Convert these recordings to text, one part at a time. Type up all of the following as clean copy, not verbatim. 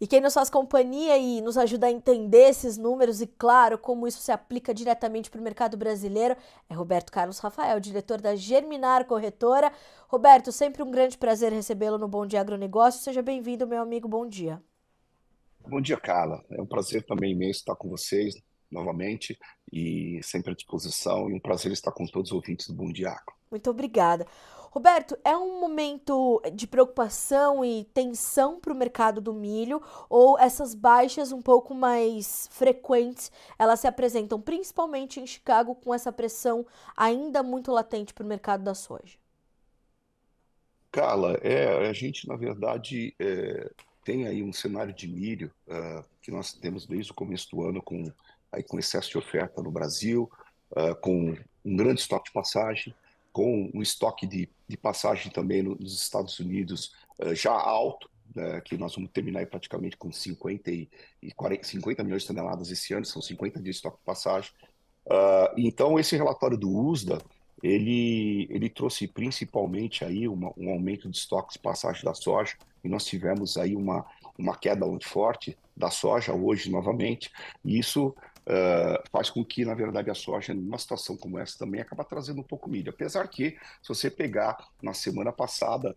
E quem nos faz companhia e nos ajuda a entender esses números e, claro, como isso se aplica diretamente para o mercado brasileiro é Roberto Carlos Rafael, diretor da Germinar Corretora. Roberto, sempre um grande prazer recebê-lo no Bom Dia Agronegócio. Seja bem-vindo, meu amigo. Bom dia. Bom dia, Carla. É um prazer também imenso estar com vocês novamente e sempre à disposição. E um prazer estar com todos os ouvintes do Bom Dia Agro. Muito obrigada. Roberto, é um momento de preocupação e tensão para o mercado do milho ou essas baixas um pouco mais frequentes, elas se apresentam principalmente em Chicago com essa pressão ainda muito latente para o mercado da soja? Carla, a gente, na verdade, tem aí um cenário de milho que nós temos desde o começo do ano com excesso de oferta no Brasil, com um grande estoque de passagem, com um estoque de passagem também nos Estados Unidos já alto, que nós vamos terminar aí praticamente com 50 milhões de toneladas esse ano, são 50 dias de estoque de passagem. Então, esse relatório do USDA, ele trouxe principalmente aí um aumento de estoques de passagem da soja, e nós tivemos aí uma queda muito forte da soja hoje novamente, e isso faz com que, na verdade, a soja, numa situação como essa, também acaba trazendo um pouco milho. Apesar que, se você pegar na semana passada,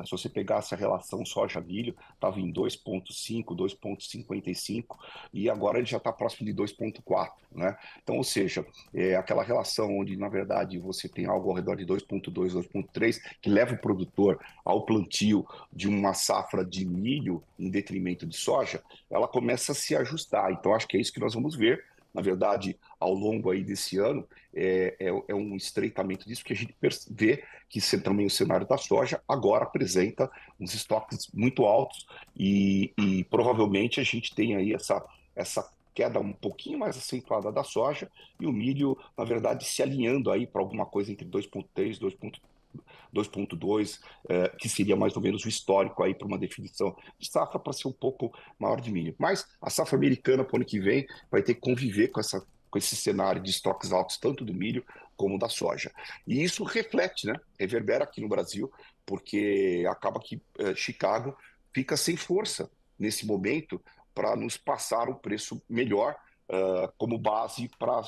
se você pegar essa relação soja-milho, estava em 2,5, 2,55, e agora ele já está próximo de 2,4, né? Então, ou seja, é aquela relação onde, na verdade, você tem algo ao redor de 2,2, 2,3, que leva o produtor ao plantio de uma safra de milho em detrimento de soja, ela começa a se ajustar. Então, acho que é isso que nós vamos ver. Na verdade, ao longo aí desse ano, é um estreitamento disso, que a gente vê que também o cenário da soja agora apresenta uns estoques muito altos e provavelmente a gente tem aí essa queda um pouquinho mais acentuada da soja e o milho, na verdade, se alinhando aí para alguma coisa entre 2,3 e 2,2, que seria mais ou menos o histórico aí para uma definição de safra para ser um pouco maior de milho. Mas a safra americana para o ano que vem vai ter que conviver com esse cenário de estoques altos, tanto do milho como da soja. E isso reflete, né? Reverbera aqui no Brasil, porque acaba que Chicago fica sem força nesse momento para nos passar um preço melhor como base para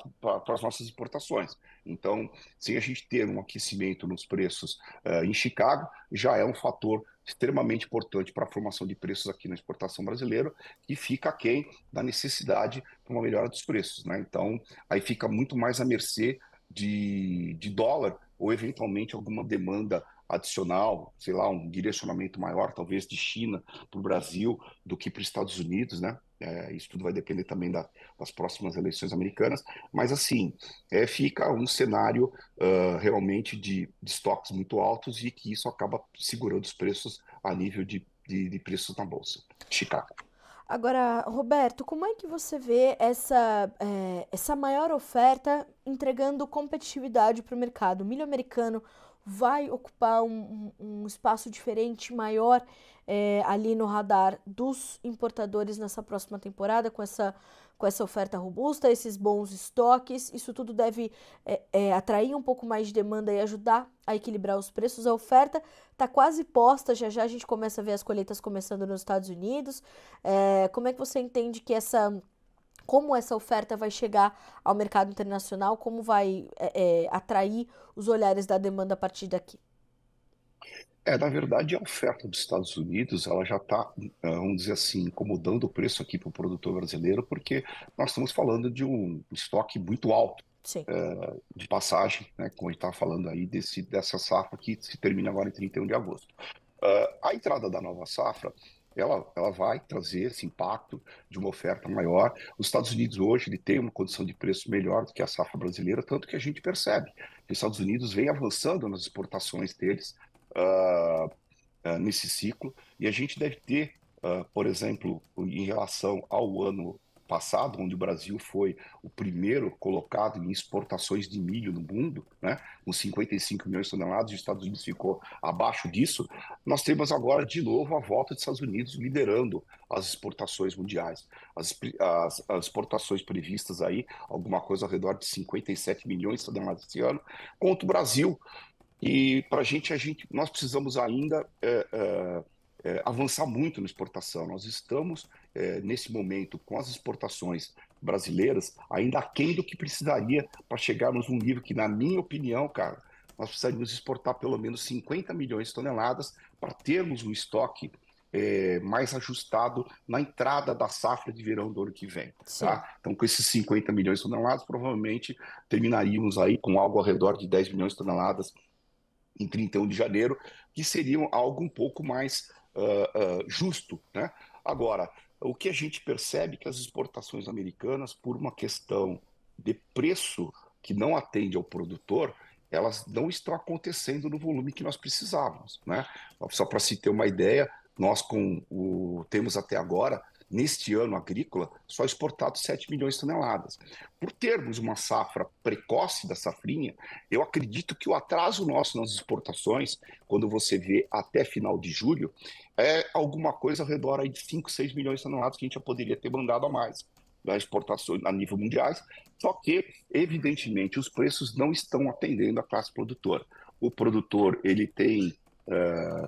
as nossas exportações. Então, se a gente ter um aquecimento nos preços em Chicago, já é um fator extremamente importante para a formação de preços aqui na exportação brasileira, que fica aquém da necessidade para uma melhora dos preços, né? Então, aí fica muito mais à mercê de dólar ou, eventualmente, alguma demanda adicional, sei lá, um direcionamento maior, talvez, de China para o Brasil do que para os Estados Unidos, né? Isso tudo vai depender também das próximas eleições americanas, mas assim, fica um cenário realmente de estoques muito altos e que isso acaba segurando os preços a nível de preços na Bolsa. Chicago. Agora, Roberto, como é que você vê essa maior oferta entregando competitividade para o mercado? O milho americano vai ocupar um espaço diferente, maior, ali no radar dos importadores nessa próxima temporada, com essa oferta robusta, esses bons estoques. Isso tudo deve atrair um pouco mais de demanda e ajudar a equilibrar os preços. A oferta está quase posta, já já a gente começa a ver as colheitas começando nos Estados Unidos. Como é que você entende que como essa oferta vai chegar ao mercado internacional, como vai atrair os olhares da demanda a partir daqui? Na verdade, a oferta dos Estados Unidos, ela já está, vamos dizer assim, incomodando o preço aqui para o produtor brasileiro, porque nós estamos falando de um estoque muito alto Sim. de passagem, né, como a gente estava falando aí, dessa safra que se termina agora em 31 de agosto. A entrada da nova safra, ela vai trazer esse impacto de uma oferta maior. Os Estados Unidos hoje ele tem uma condição de preço melhor do que a safra brasileira, tanto que a gente percebe que os Estados Unidos vem avançando nas exportações deles uh, nesse ciclo, e a gente deve ter, por exemplo, em relação ao ano passado, onde o Brasil foi o primeiro colocado em exportações de milho no mundo, né, com 55 milhões de toneladas, e os Estados Unidos ficou abaixo disso, nós temos agora de novo a volta dos Estados Unidos liderando as exportações mundiais. As exportações previstas aí, alguma coisa ao redor de 57 milhões de toneladas esse ano, contra o Brasil, e para nós precisamos ainda avançar muito na exportação. Nós estamos, nesse momento, com as exportações brasileiras, ainda aquém do que precisaria para chegarmos num nível que, na minha opinião, cara, nós precisaríamos exportar pelo menos 50 milhões de toneladas para termos um estoque mais ajustado na entrada da safra de verão do ano que vem. Sim. Tá? Então, com esses 50 milhões de toneladas, provavelmente terminaríamos aí com algo ao redor de 10 milhões de toneladas em 31 de janeiro, que seriam algo um pouco mais justo, né? Agora, o que a gente percebe é que as exportações americanas, por uma questão de preço que não atende ao produtor, elas não estão acontecendo no volume que nós precisávamos, né? Só para se ter uma ideia, nós temos até agora, neste ano agrícola, só exportado 7 milhões de toneladas. Por termos uma safra precoce da safrinha, eu acredito que o atraso nosso nas exportações, quando você vê até final de julho, é alguma coisa ao redor aí de 5, 6 milhões de toneladas que a gente já poderia ter mandado a mais das exportações a nível mundiais, só que, evidentemente, os preços não estão atendendo a classe produtora. O produtor, ele tem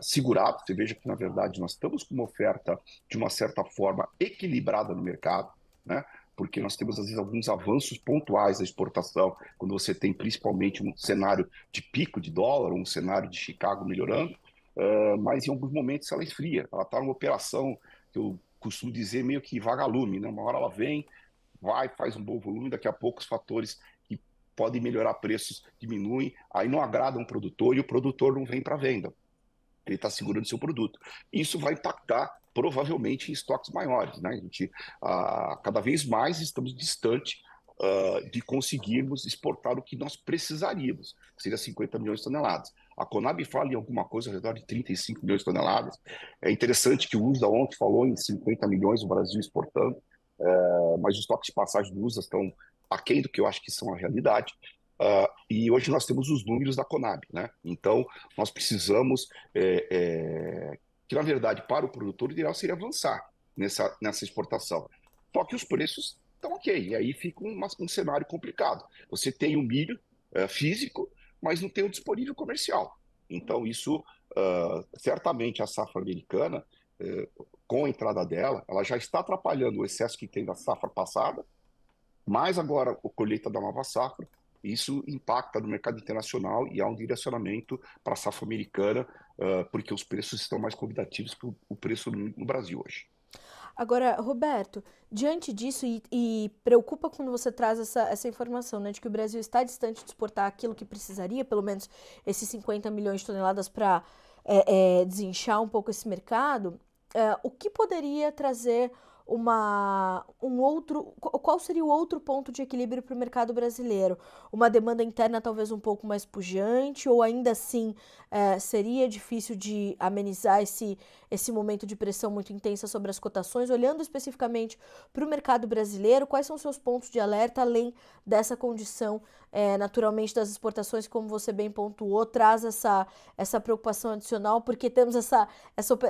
segurado, você veja que, na verdade, nós estamos com uma oferta, de uma certa forma, equilibrada no mercado, né? Porque nós temos, às vezes, alguns avanços pontuais da exportação, quando você tem principalmente um cenário de pico de dólar, um cenário de Chicago melhorando, mas em alguns momentos ela esfria. Ela está numa operação que eu costumo dizer meio que vagalume, né? Uma hora ela vem, vai, faz um bom volume, daqui a pouco os fatores que podem melhorar preços diminuem, aí não agradam o produtor e o produtor não vem para venda. Ele está segurando seu produto. Isso vai impactar provavelmente em estoques maiores, né? A gente, cada vez mais estamos distante de conseguirmos exportar o que nós precisaríamos, que seria 50 milhões de toneladas. A Conab fala em alguma coisa ao redor de 35 milhões de toneladas. É interessante que o USDA ontem falou em 50 milhões o Brasil exportando, mas os estoques de passagem do USDA estão aquém do que eu acho que são a realidade. E hoje nós temos os números da Conab, né? Então, nós precisamos que, na verdade, para o produtor, o ideal seria avançar nessa exportação. Só que os preços estão ok, e aí fica um cenário complicado. Você tem o milho físico, mas não tem o disponível comercial. Então, isso, certamente, a safra americana, com a entrada dela, ela já está atrapalhando o excesso que tem da safra passada, mas agora a colheita da nova safra, isso impacta no mercado internacional e há um direcionamento para a safra americana, porque os preços estão mais convidativos que o preço no Brasil hoje. Agora, Roberto, diante disso, e preocupa quando você traz essa informação, né, de que o Brasil está distante de exportar aquilo que precisaria, pelo menos esses 50 milhões de toneladas para desinchar um pouco esse mercado, o que poderia trazer qual seria o outro ponto de equilíbrio para o mercado brasileiro? Uma demanda interna talvez um pouco mais pujante, ou ainda assim seria difícil de amenizar esse momento de pressão muito intensa sobre as cotações? Olhando especificamente para o mercado brasileiro, quais são os seus pontos de alerta, além dessa condição naturalmente das exportações, como você bem pontuou, traz essa preocupação adicional, porque temos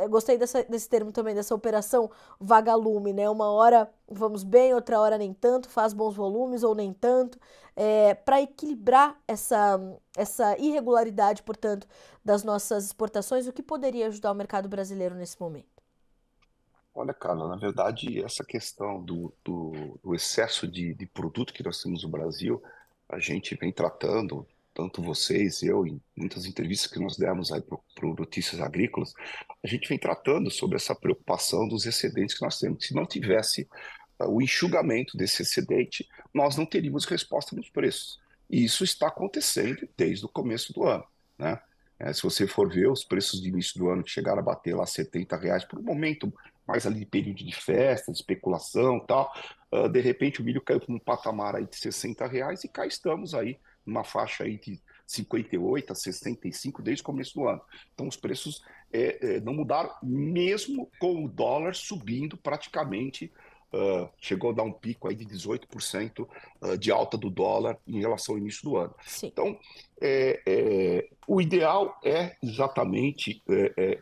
gostei desse termo também, dessa operação vagalume, né? Uma hora vamos bem, outra hora nem tanto, faz bons volumes ou nem tanto, para equilibrar essa irregularidade, portanto, das nossas exportações, o que poderia ajudar o mercado brasileiro nesse momento? Olha, Carla, na verdade, essa questão do excesso de produto que nós temos no Brasil, a gente vem tratando, tanto vocês, eu, em muitas entrevistas que nós demos aí para o Notícias Agrícolas, a gente vem tratando sobre essa preocupação dos excedentes que nós temos. Se não tivesse o enxugamento desse excedente, nós não teríamos resposta nos preços. E isso está acontecendo desde o começo do ano, né? Se você for ver os preços de início do ano que chegaram a bater lá R$ 70 por um momento, mais ali de período de festa, de especulação e tal, de repente o milho caiu para um patamar aí de R$ 60 e cá estamos aí numa faixa aí de 58 a 65 desde o começo do ano. Então os preços não mudaram, mesmo com o dólar subindo praticamente. Chegou a dar um pico aí de 18% de alta do dólar em relação ao início do ano. Sim. Então, o ideal é exatamente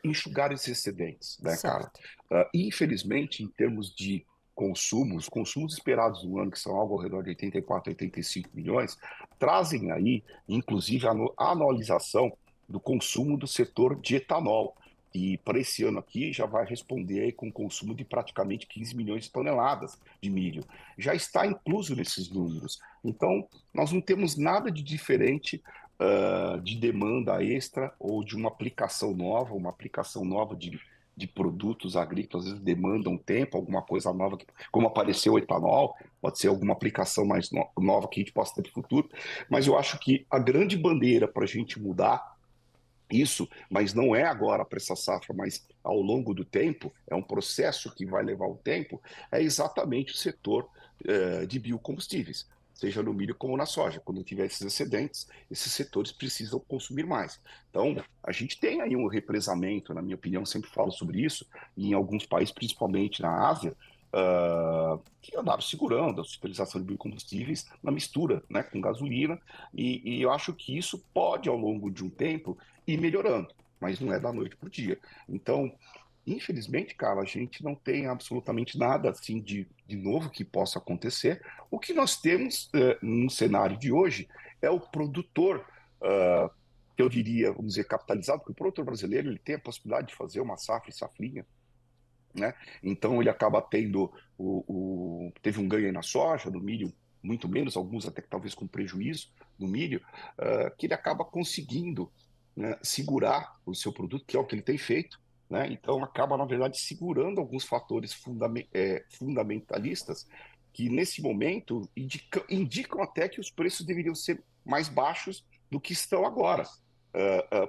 enxugar esses excedentes, né, cara? Certo. Infelizmente, em termos de consumos, os consumos esperados no ano, que são algo ao redor de 84, 85 milhões, trazem aí, inclusive, a anualização do consumo do setor de etanol. que para esse ano aqui já vai responder aí com consumo de praticamente 15 milhões de toneladas de milho. Já está incluso nesses números. Então, nós não temos nada de diferente de demanda extra ou de uma aplicação nova de produtos agrícolas, às vezes demandam tempo, alguma coisa nova, como apareceu o etanol, pode ser alguma aplicação mais nova que a gente possa ter no futuro, mas eu acho que a grande bandeira para a gente mudar isso, mas não é agora para essa safra, mas ao longo do tempo, é um processo que vai levar um tempo, é exatamente o setor de biocombustíveis, seja no milho como na soja. Quando tiver esses excedentes, esses setores precisam consumir mais. Então, a gente tem aí um represamento, na minha opinião, sempre falo sobre isso, em alguns países, principalmente na Ásia, que andaram segurando a utilização de biocombustíveis na mistura, né, com gasolina, e eu acho que isso pode, ao longo de um tempo, ir melhorando, mas não é da noite para o dia. Então, infelizmente, cara, a gente não tem absolutamente nada assim de novo que possa acontecer. O que nós temos no cenário de hoje é o produtor, que eu diria, vamos dizer, capitalizado, porque o produtor brasileiro ele tem a possibilidade de fazer uma safra e safrinha, né? Então ele acaba tendo teve um ganho aí na soja, no milho muito menos, alguns até que talvez com prejuízo no milho, que ele acaba conseguindo, né, segurar o seu produto, que é o que ele tem feito, né? Então acaba na verdade segurando alguns fatores fundamentalistas que nesse momento indicam até que os preços deveriam ser mais baixos do que estão agora,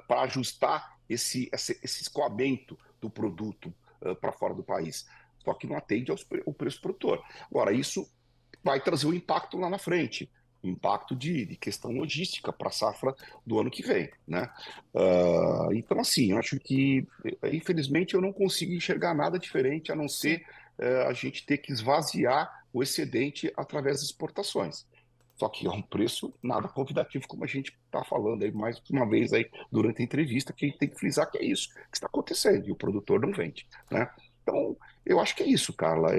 para ajustar esse escoamento do produto para fora do país. Só que não atende ao preço produtor. Agora, isso vai trazer um impacto lá na frente, impacto de questão logística para a safra do ano que vem, né? Então, assim, eu acho que, infelizmente, eu não consigo enxergar nada diferente a não Sim. ser a gente ter que esvaziar o excedente através das exportações. Só que é um preço nada convidativo, como a gente está falando aí mais uma vez aí durante a entrevista, que a gente tem que frisar que é isso que está acontecendo, e o produtor não vende, né? Então, eu acho que é isso, Carla.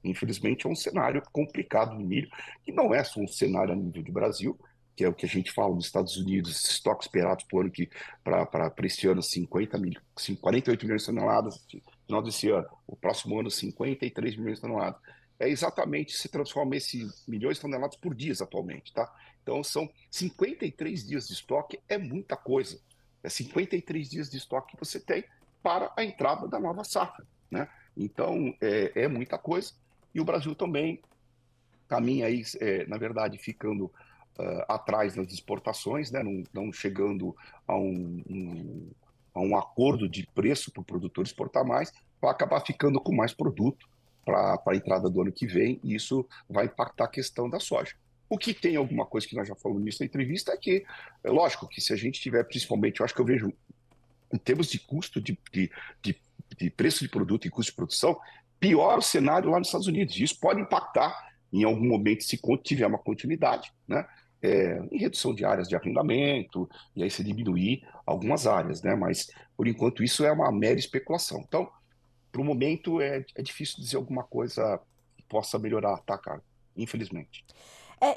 Infelizmente, é um cenário complicado no milho, que não é só um cenário a nível de Brasil, que é o que a gente fala nos Estados Unidos, estoque esperado para o ano que para esse ano 48 milhões de toneladas, no final desse ano, o próximo ano 53 milhões de toneladas. É exatamente, se transforma esses milhões de toneladas por dia atualmente, tá? Então são 53 dias de estoque, é muita coisa. É 53 dias de estoque que você tem para a entrada da nova safra, né? Então é muita coisa. E o Brasil também caminha aí, na verdade, ficando atrás nas exportações, né? Não chegando a a um acordo de preço para o produtor exportar mais, vai acabar ficando com mais produto para a entrada do ano que vem, e isso vai impactar a questão da soja. O que tem alguma coisa que nós já falamos nisso na entrevista é que, é lógico que se a gente tiver, principalmente, eu acho que eu vejo em termos de custo de, de preço de produto e custo de produção, pior o cenário lá nos Estados Unidos. Isso pode impactar em algum momento, se tiver uma continuidade, né? Em redução de áreas de arrendamento, e aí se diminuir algumas áreas, né? Mas, por enquanto, isso é uma mera especulação. Então, para o momento, é difícil dizer alguma coisa que possa melhorar, tá, cara? Infelizmente.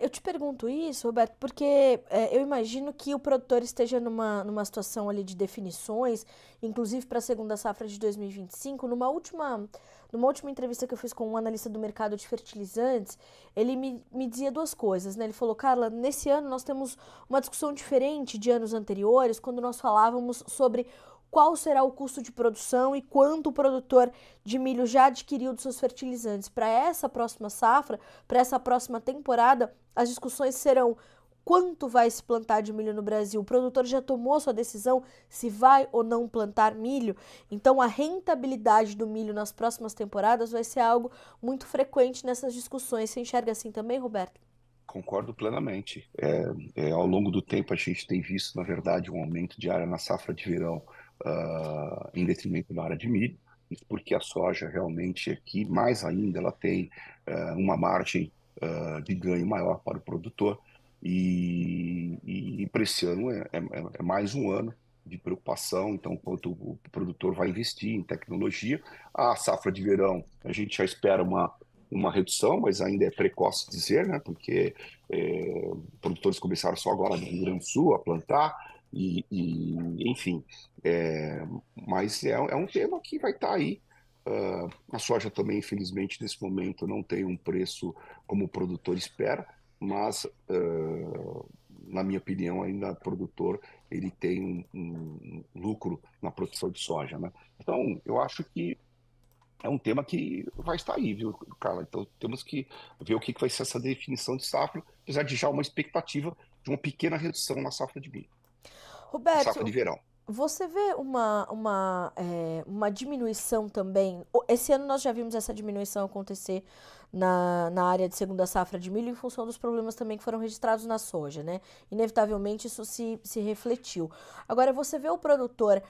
Eu te pergunto isso, Roberto, porque eu imagino que o produtor esteja numa situação ali de definições, inclusive para a segunda safra de 2025. Numa última entrevista que eu fiz com um analista do mercado de fertilizantes, ele me dizia duas coisas, né? Ele falou, Carla, nesse ano nós temos uma discussão diferente de anos anteriores, quando nós falávamos sobre qual será o custo de produção e quanto o produtor de milho já adquiriu dos seus fertilizantes. Para essa próxima safra, para essa próxima temporada, as discussões serão quanto vai se plantar de milho no Brasil. O produtor já tomou sua decisão se vai ou não plantar milho. Então, a rentabilidade do milho nas próximas temporadas vai ser algo muito frequente nessas discussões. Você enxerga assim também, Roberto? Concordo plenamente. Ao longo do tempo, a gente tem visto, na verdade, um aumento de área na safra de verão, em detrimento da área de milho, isso porque a soja realmente aqui, mais ainda, ela tem uma margem de ganho maior para o produtor, e para esse ano é mais um ano de preocupação. Então, enquanto o produtor vai investir em tecnologia, a safra de verão, a gente já espera uma redução, mas ainda é precoce dizer, né? Porque produtores começaram só agora no Rio Grande do Sul a plantar, Enfim, mas é um tema que vai estar aí. A soja também, infelizmente, nesse momento não tem um preço como o produtor espera, mas, na minha opinião, ainda o produtor ele tem um lucro na produção de soja, né? Então, eu acho que é um tema que vai estar aí, viu, Carla? Então, temos que ver o que vai ser essa definição de safra, apesar de já uma expectativa de uma pequena redução na safra de milho, na safra de Roberto, verão. você vê uma diminuição também? Esse ano nós já vimos essa diminuição acontecer na área de segunda safra de milho em função dos problemas também que foram registrados na soja, né? Inevitavelmente isso se refletiu. Agora, você vê o produtor,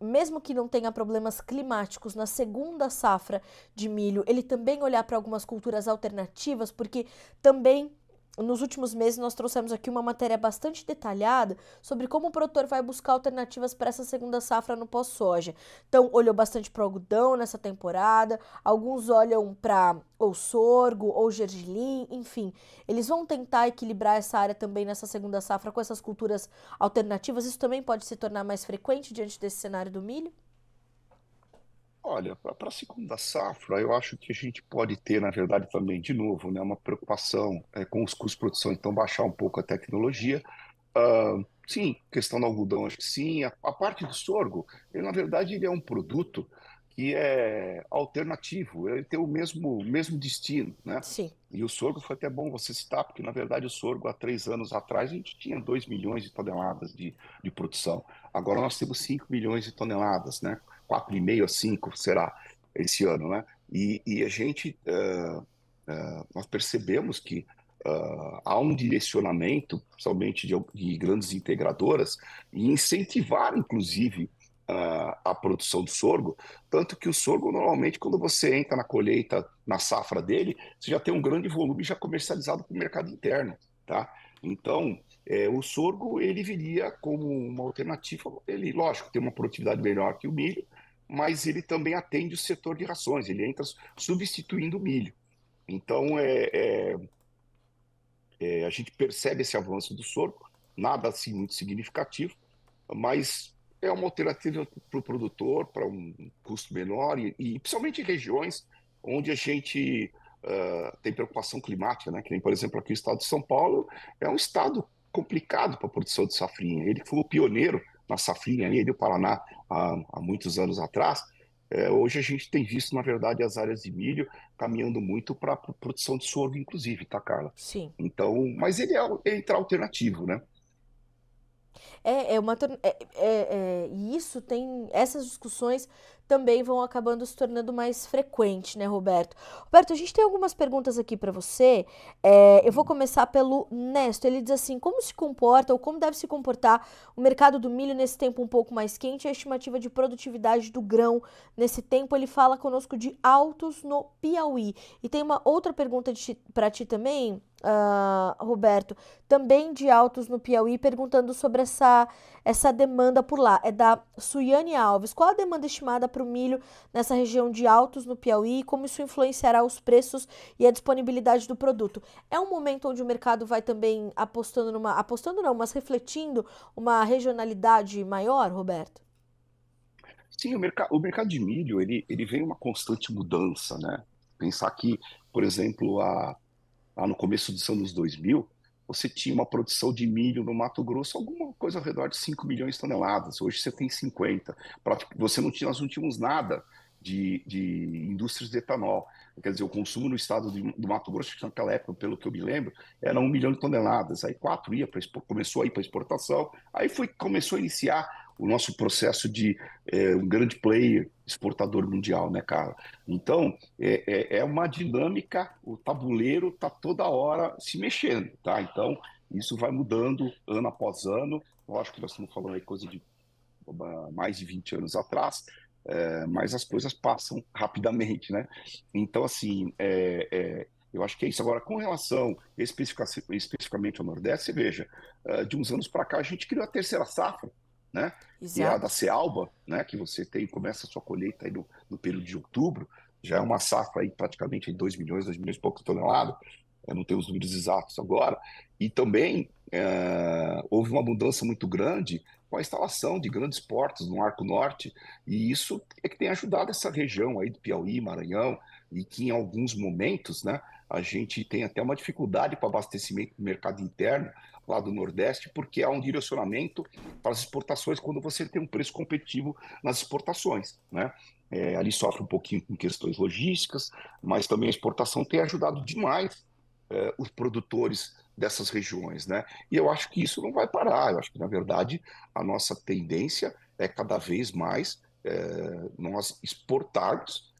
mesmo que não tenha problemas climáticos na segunda safra de milho, ele também olhar para algumas culturas alternativas, porque também nos últimos meses nós trouxemos aqui uma matéria bastante detalhada sobre como o produtor vai buscar alternativas para essa segunda safra no pós-soja. Então, olhou bastante para o algodão nessa temporada, alguns olham para ou sorgo ou gergelim, enfim. Eles vão tentar equilibrar essa área também nessa segunda safra com essas culturas alternativas. Isso também pode se tornar mais frequente diante desse cenário do milho? Olha, para a segunda safra, eu acho que a gente pode ter, na verdade, também, de novo, né, uma preocupação com os custos de produção, então baixar um pouco a tecnologia. Sim, questão do algodão, acho que sim. A parte do sorgo, ele, na verdade, ele é um produto que é alternativo, ele tem o mesmo destino, né? Sim. E o sorgo foi até bom você citar, porque, na verdade, o sorgo, há 3 anos atrás, a gente tinha 2 milhões de toneladas de produção. Agora nós temos 5 milhões de toneladas, né? 4,5 a 5 será esse ano, né? E a gente, nós percebemos que há um direcionamento, principalmente de grandes integradoras, e incentivar, inclusive, a produção do sorgo, tanto que o sorgo, normalmente, quando você entra na colheita, na safra dele, você já tem um grande volume já comercializado para o mercado interno, tá? Então, o sorgo, ele viria como uma alternativa, ele, lógico, tem uma produtividade melhor que o milho, mas ele também atende o setor de rações, ele entra substituindo o milho. Então, a gente percebe esse avanço do sorgo, nada assim muito significativo, mas é uma alternativa para o produtor, para um custo menor, e principalmente em regiões onde a gente tem preocupação climática, né? Que nem, por exemplo, aqui o estado de São Paulo é um estado complicado para a produção de safrinha. Ele foi o pioneiro na safrinha ali do Paraná há muitos anos atrás. Hoje a gente tem visto, na verdade, as áreas de milho caminhando muito para a produção de sorgo, inclusive, tá, Carla? Sim. Então, mas ele é alternativo, né? E isso tem. Essas discussões também vão acabando se tornando mais frequentes, né, Roberto? Roberto, a gente tem algumas perguntas aqui para você. Eu vou começar pelo Nesto. Ele diz assim: como se comporta ou como deve se comportar o mercado do milho nesse tempo um pouco mais quente e a estimativa de produtividade do grão nesse tempo? Ele fala conosco de altos no Piauí. E tem uma outra pergunta para ti também, Roberto, também de Altos no Piauí, perguntando sobre essa demanda por lá. É da Suiane Alves. Qual a demanda estimada para o milho nessa região de Altos no Piauí e como isso influenciará os preços e a disponibilidade do produto? É um momento onde o mercado vai também apostando não, mas refletindo uma regionalidade maior, Roberto? Sim, o mercado de milho, ele vem uma constante mudança, né? Pensar que, por exemplo, lá no começo dos anos 2000, você tinha uma produção de milho no Mato Grosso, alguma coisa ao redor de 5 milhões de toneladas. Hoje você tem 50. Nós não tínhamos nada de indústrias de etanol. Quer dizer, o consumo no estado do Mato Grosso, que naquela época, pelo que eu me lembro, era 1 milhão de toneladas. Aí 4 começou a ir para exportação. Aí começou a iniciar o nosso processo de um grande player exportador mundial, né, cara? Então, é uma dinâmica, o tabuleiro está toda hora se mexendo, tá? Então, isso vai mudando ano após ano. Eu acho que nós estamos falando aí coisa de mais de 20 anos atrás, mas as coisas passam rapidamente, né? Então, assim, eu acho que é isso. Agora, com relação especificamente ao Nordeste, você veja, de uns anos para cá, a gente criou a terceira safra, né? Que é a da Exato. Cealba, né? Que você começa a sua colheita aí no período de outubro, já é uma safra aí praticamente 2 milhões e poucos toneladas. eu não tenho os números exatos agora, e também houve uma mudança muito grande com a instalação de grandes portos no Arco Norte, e isso é que tem ajudado essa região aí do Piauí, Maranhão, e que em alguns momentos, né, a gente tem até uma dificuldade para abastecimento do mercado interno lá do Nordeste, porque há um direcionamento para as exportações quando você tem um preço competitivo nas exportações, né? Ali sofre um pouquinho com questões logísticas, mas também a exportação tem ajudado demais os produtores dessas regiões, né? E eu acho que isso não vai parar. Eu acho que, na verdade, a nossa tendência é cada vez mais nós exportarmos.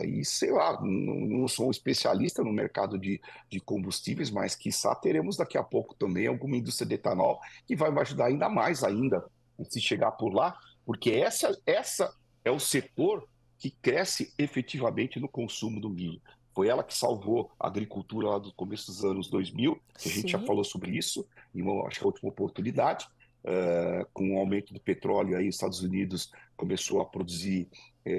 E sei lá, não sou um especialista no mercado de combustíveis, mas quiçá teremos daqui a pouco também alguma indústria de etanol que vai me ajudar ainda mais ainda se chegar por lá, porque essa é o setor que cresce efetivamente no consumo do milho. Foi ela que salvou a agricultura lá do começo dos anos 2000, que a gente já Sim, falou sobre isso, em uma, acho que a última oportunidade, com o aumento do petróleo, aí os Estados Unidos começou a produzir,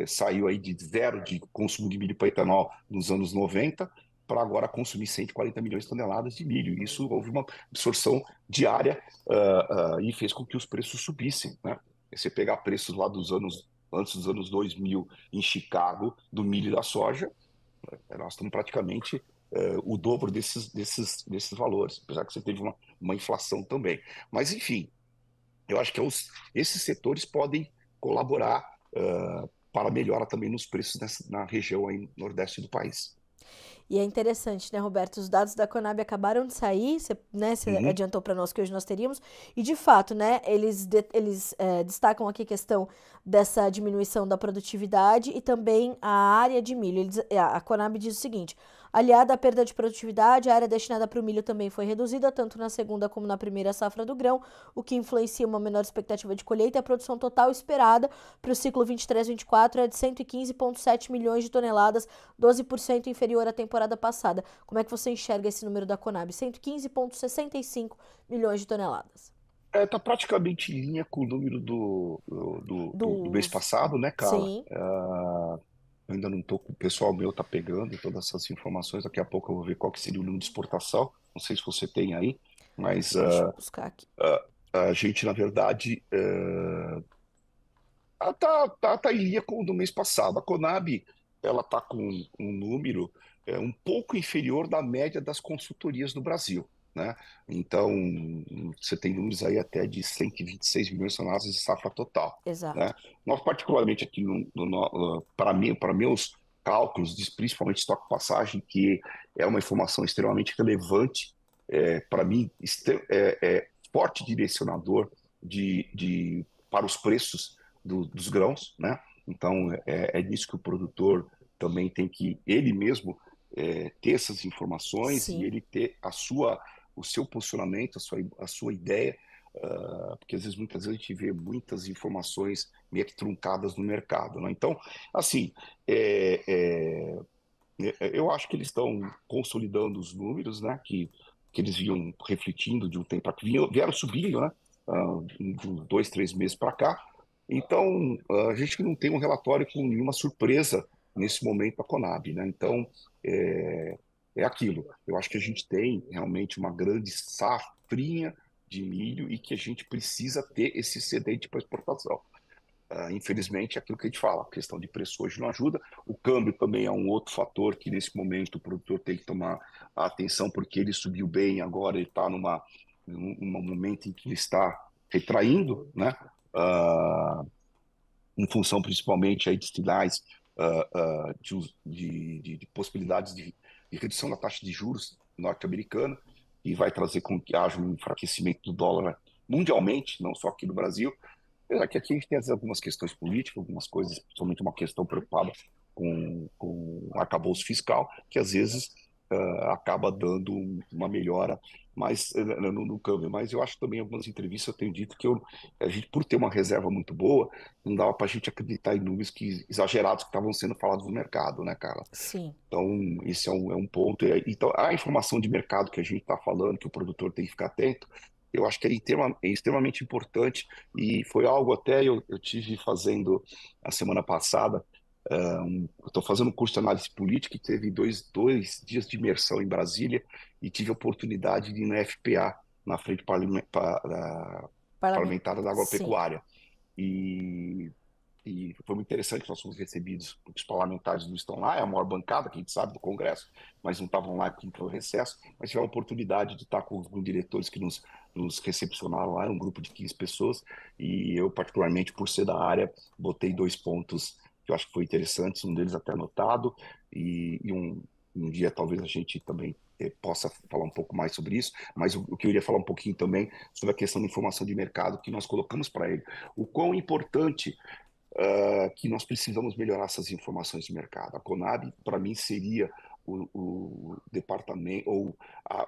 saiu aí de zero de consumo de milho para etanol nos anos 90, para agora consumir 140 milhões de toneladas de milho. Isso houve uma absorção diária e fez com que os preços subissem, né? Você pegar preços lá dos anos antes dos anos 2000 em Chicago do milho e da soja, nós estamos praticamente o dobro desses valores, apesar que você teve uma inflação também. Mas, enfim, eu acho que esses setores podem colaborar para a melhora também nos preços na região aí nordeste do país. e é interessante, né, Roberto? Os dados da Conab acabaram de sair, você, né, você Uhum. adiantou para nós que hoje nós teríamos, e de fato, né, eles destacam aqui a questão dessa diminuição da produtividade e também a área de milho. A Conab diz o seguinte: aliada à perda de produtividade, a área destinada para o milho também foi reduzida, tanto na segunda como na primeira safra do grão, o que influencia uma menor expectativa de colheita, e a produção total esperada para o ciclo 23-24 é de 115,7 milhões de toneladas, 12% inferior à temporada passada. Como é que você enxerga esse número da Conab? 115,65 milhões de toneladas. Tá praticamente em linha com o número do mês Dos. passado, né, Carla? Sim. Eu ainda não tô com o pessoal meu tá pegando todas essas informações. Daqui a pouco eu vou ver qual que seria o número de exportação. Não sei se você tem aí, mas Deixa eu buscar aqui. a gente, na verdade, tá em linha com o do mês passado. A Conab, ela tá com um número um pouco inferior da média das consultorias no Brasil, né? Então, você tem números aí até de 126 milhões de toneladas de safra total, né? Exato. Nós, particularmente aqui, para mim, para meus cálculos, principalmente estoque passagem, que é uma informação extremamente relevante, para mim, forte direcionador para os preços dos grãos, né? Então, é nisso que o produtor também tem que, ele mesmo, ter essas informações e Sim. ele ter o seu posicionamento, a sua ideia, porque às vezes, muitas vezes, a gente vê muitas informações meio que truncadas no mercado, né? Então, assim, é, é, eu acho que eles estão consolidando os números, né? Que eles vinham refletindo de um tempo para cá, vieram subindo, né? De uns 2, 3 meses para cá. Então, a gente não tem um relatório com nenhuma surpresa nesse momento da Conab, né? Então, é, é aquilo. Eu acho que a gente tem realmente uma grande safrinha de milho e que a gente precisa ter esse excedente para exportação. Infelizmente, é aquilo que a gente fala, a questão de preço hoje não ajuda. O câmbio também é um outro fator que, nesse momento, o produtor tem que tomar atenção, porque ele subiu bem, agora ele está num momento em que ele está retraindo, né? Ah, em função principalmente aí de sinais de possibilidades de redução da taxa de juros norte-americana, e vai trazer com que haja um enfraquecimento do dólar mundialmente, não só aqui no Brasil. Apesar que aqui a gente tem algumas questões políticas, algumas coisas, principalmente uma questão preocupada com o arcabouço fiscal, que às vezes acaba dando uma melhora mais no câmbio. Mas eu acho também, em algumas entrevistas, eu tenho dito que a gente, por ter uma reserva muito boa, não dava para a gente acreditar em números exagerados que estavam sendo falados no mercado, né, cara? Sim. Então, esse é um ponto. Então, a informação de mercado que a gente está falando, que o produtor tem que ficar atento, eu acho que é extremamente importante, e foi algo até eu tive fazendo a semana passada. Eu estou fazendo um curso de análise política e teve dois dias de imersão em Brasília e tive a oportunidade de ir na FPA, na Frente Parlamento. Parlamentar da Sim, Agropecuária. E e foi muito interessante que nós fomos recebidos, porque os parlamentares não estão lá, é a maior bancada, que a gente sabe, do Congresso, mas não estavam lá porque entrou recesso, mas tivemos a oportunidade de estar com diretores que nos recepcionaram lá, era um grupo de 15 pessoas, e eu, particularmente, por ser da área, botei 2 pontos que eu acho que foi interessantes, um deles até anotado, um dia talvez a gente também possa falar um pouco mais sobre isso, mas o que eu iria falar um pouquinho também sobre a questão da informação de mercado que nós colocamos para ele. O quão importante que nós precisamos melhorar essas informações de mercado. A Conab, para mim, seria o departamento ou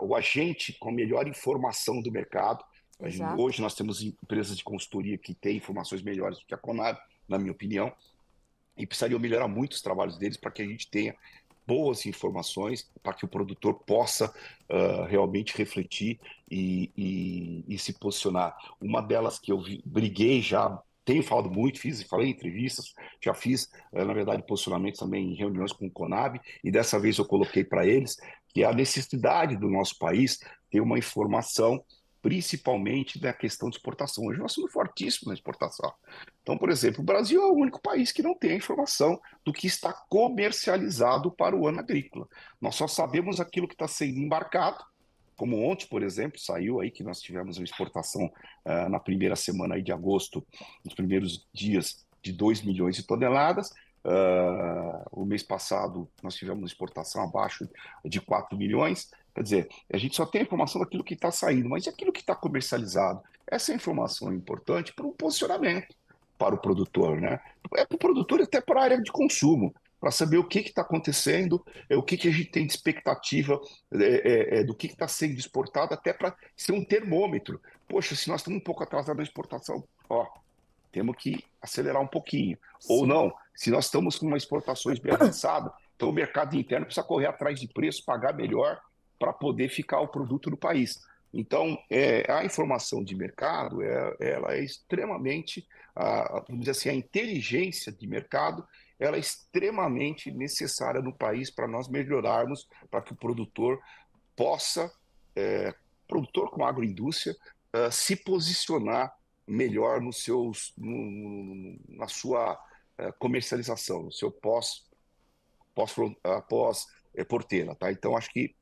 o agente com a melhor informação do mercado. exato. Hoje nós temos empresas de consultoria que têm informações melhores do que a Conab, na minha opinião, e precisariam melhorar muito os trabalhos deles para que a gente tenha boas informações para que o produtor possa realmente refletir e se posicionar. Uma delas que eu briguei já, tenho falado muito, falei em entrevistas, já fiz, na verdade, posicionamentos também em reuniões com o Conab, e dessa vez eu coloquei para eles que a necessidade do nosso país ter uma informação principalmente da questão de exportação. Hoje nós somos fortíssimos na exportação. Então, por exemplo, o Brasil é o único país que não tem a informação do que está comercializado para o ano agrícola. Nós só sabemos aquilo que está sendo embarcado, como ontem, por exemplo, saiu aí que nós tivemos uma exportação na primeira semana aí de agosto, nos primeiros dias, de 2 milhões de toneladas. O mês passado nós tivemos uma exportação abaixo de 4 milhões. Quer dizer, a gente só tem a informação daquilo que está saindo, mas e aquilo que está comercializado? Essa informação é importante para o posicionamento para o produtor, né? É para o produtor e até para a área de consumo, para saber o que está acontecendo, o que a gente tem de expectativa do que está sendo exportado, até para ser um termômetro. Poxa, se nós estamos um pouco atrasados na exportação, ó, temos que acelerar um pouquinho. Ou Sim. não, se nós estamos com uma exportações bem avançada, então o mercado interno precisa correr atrás de preço, pagar melhor para poder ficar o produto no país. Então, a informação de mercado, ela é extremamente, vamos dizer assim, a inteligência de mercado, ela é extremamente necessária no país para nós melhorarmos, para que o produtor possa, produtor com agroindústria, se posicionar melhor na sua comercialização, no seu porteira, tá? Então, acho que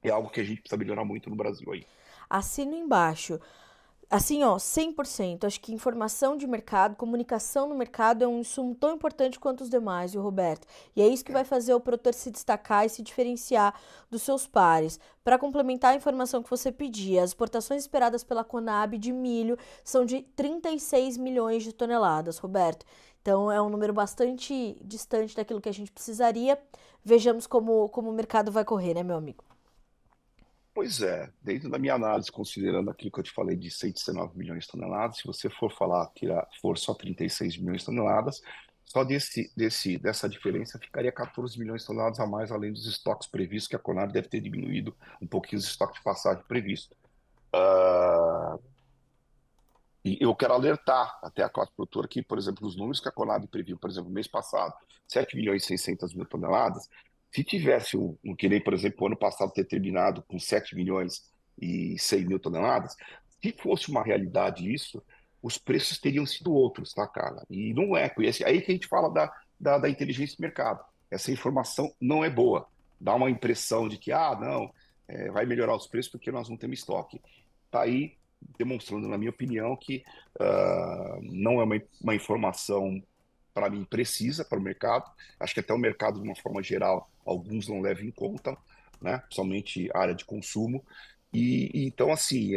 é algo que a gente precisa melhorar muito no Brasil aí. Assino embaixo. Assim, ó, 100%. Acho que informação de mercado, comunicação no mercado é um insumo tão importante quanto os demais, viu, Roberto? E é isso que vai É. fazer o produtor se destacar e se diferenciar dos seus pares. Para complementar a informação que você pedia, as exportações esperadas pela Conab de milho são de 36 milhões de toneladas, Roberto. Então é um número bastante distante daquilo que a gente precisaria. Vejamos como o mercado vai correr, né, meu amigo? Pois é, dentro da minha análise, considerando aquilo que eu te falei de 119 milhões de toneladas, se você for falar, for só 36 milhões de toneladas, só dessa diferença ficaria 14 milhões de toneladas a mais, além dos estoques previstos, que a Conab deve ter diminuído um pouquinho os estoques de passagem previsto. Ah, e eu quero alertar até a classe produtora aqui, por exemplo, os números que a Conab previu, por exemplo, no mês passado, 7 milhões e 600 mil toneladas, se tivesse que nem, por exemplo, o ano passado ter terminado com 7 milhões e 100 mil toneladas, se fosse uma realidade isso, os preços teriam sido outros, tá, Carla? E não é. Aí que a gente fala da inteligência de mercado. Essa informação não é boa. Dá uma impressão de que, não, vai melhorar os preços porque nós não temos estoque. Está aí demonstrando, na minha opinião, que não é uma informação, para mim, precisa para o mercado. Acho que até o mercado, de uma forma geral, alguns não levam em conta, né? Principalmente a área de consumo. Então, assim,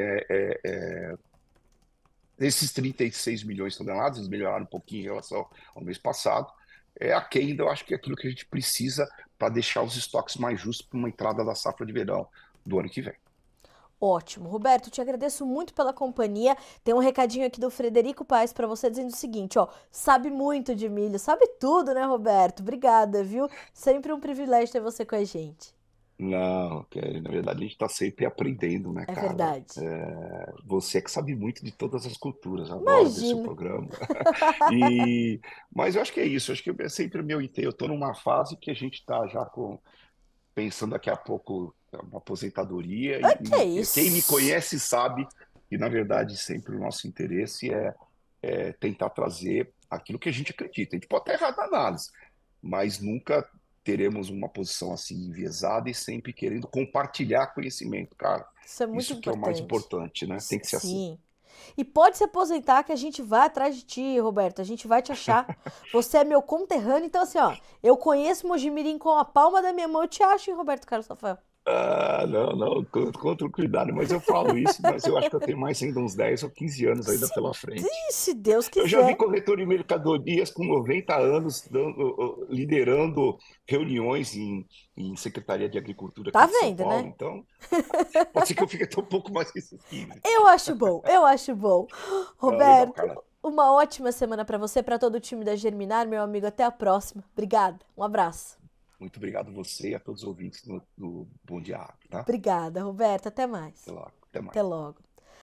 esses 36 milhões de toneladas, eles melhoraram um pouquinho em relação ao mês passado. Aquém, eu acho que é aquilo que a gente precisa para deixar os estoques mais justos para uma entrada da safra de verão do ano que vem. Ótimo. Roberto, te agradeço muito pela companhia. Tem um recadinho aqui do Frederico Paes para você dizendo o seguinte, ó, sabe muito de milho, sabe tudo, né, Roberto? Obrigada, viu? Sempre um privilégio ter você com a gente. Não, Kelly, na verdade a gente está sempre aprendendo, né, É Carla? verdade. Você é que sabe muito de todas as culturas, adoro ver seu Imagina. programa. E, mas eu acho que é isso, eu acho que é sempre meu inteiro. Eu estou numa fase que a gente está já pensando daqui a pouco uma aposentadoria, Que é e quem me isso? conhece sabe que, na verdade, sempre o nosso interesse é tentar trazer aquilo que a gente acredita. A gente pode estar errado na análise, mas nunca teremos uma posição assim enviesada e sempre querendo compartilhar conhecimento, cara. Isso é muito Isso que é o mais importante. importante, né? Tem que ser assim. Sim. E pode se aposentar que a gente vai atrás de ti, Roberto. A gente vai te achar. Você é meu conterrâneo, então assim, ó, eu conheço Mojimirim com a palma da minha mão, eu te acho, hein, Roberto Carlos Rafael. Ah, não, não, com tranquilidade, mas eu falo isso, mas eu acho que eu tenho mais ainda uns 10 ou 15 anos ainda Se, pela frente. se Deus Eu já vi quiser. corretor de mercadorias com 90 anos liderando reuniões em Secretaria de Agricultura Tá aqui de São vendo, Paulo, né? então pode ser que eu fique até um pouco mais sensível. Eu acho bom, eu acho bom. Ah, legal, Roberto, Carla. uma ótima semana pra você, pra todo o time da Germinar, meu amigo. Até a próxima. Obrigada. Um abraço. Muito obrigado a você e a todos os ouvintes do Bom Dia Agro, tá? Obrigada, Roberto. Até Até mais. lá, até Até mais. logo.